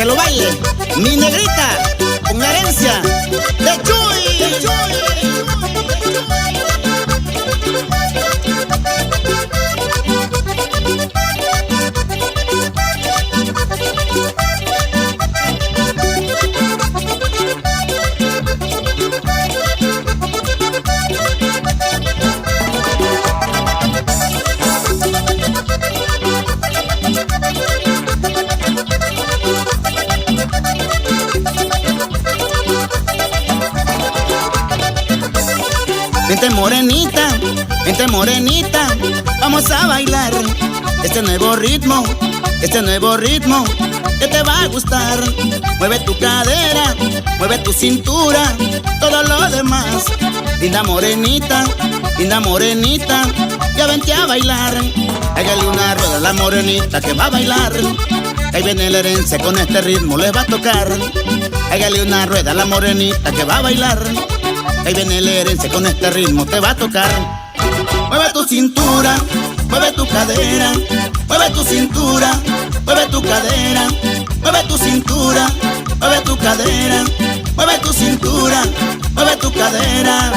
que lo baile mi negrita con la herencia de Chuy. Vente morenita, vamos a bailar este nuevo ritmo que te va a gustar. Mueve tu cadera, mueve tu cintura, todo lo demás. Linda morenita, ya vente a bailar. Hágale una rueda a la morenita que va a bailar. Ahí viene la herencia con este ritmo, les va a tocar. Hágale una rueda a la morenita que va a bailar. Ahí viene la herencia con este ritmo, te va a tocar. Mueve tu cintura, mueve tu cadera, mueve tu cintura, mueve tu cadera, mueve tu cintura, mueve tu cadera, mueve tu cintura, mueve tu cadera.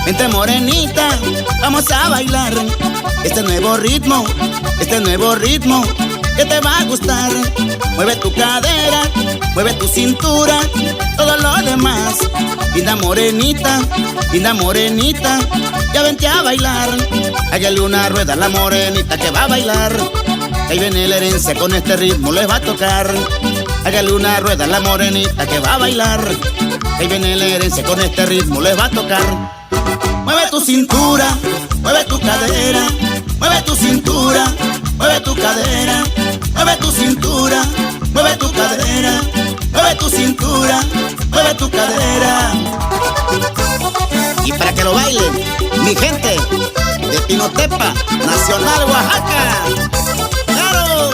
Vente morenita, vamos a bailar este nuevo ritmo que te va a gustar. Mueve tu cadera, mueve tu cintura, todo lo demás. Linda morenita, ya vente a bailar. Hágale una rueda a la morenita que va a bailar. Ahí viene la herencia con este ritmo, les va a tocar. Hágale una rueda a la morenita que va a bailar. Ahí viene la herencia con este ritmo, les va a tocar. Mueve tu cintura, mueve tu cadera, mueve tu cintura, mueve tu cadera, mueve tu cintura, mueve tu cadera, mueve tu cintura, mueve tu cadera. Y para que lo bailen, mi gente de Pinotepa, Nacional, Oaxaca. ¡Claro!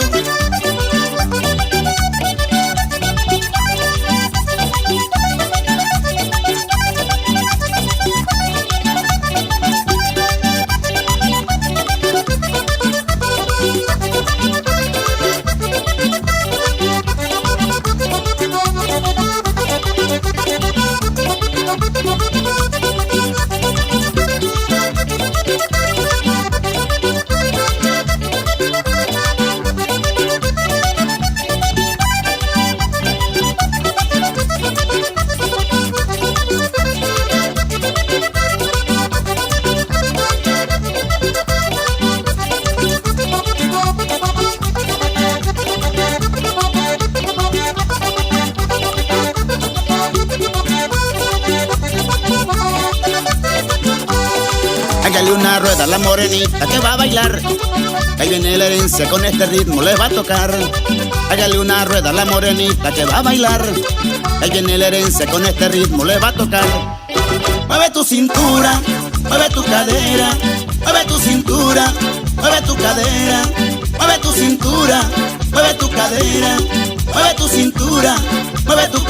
Hágale una rueda a la morenita que va a bailar. Ahí viene la herencia con este ritmo, les va a tocar. Hágale una rueda a la morenita que va a bailar. Ahí viene la herencia con este ritmo, les va a tocar. Mueve tu cintura, mueve tu cadera, mueve tu cintura, mueve tu cadera, mueve tu cintura, mueve tu cadera, mueve tu cintura, mueve tu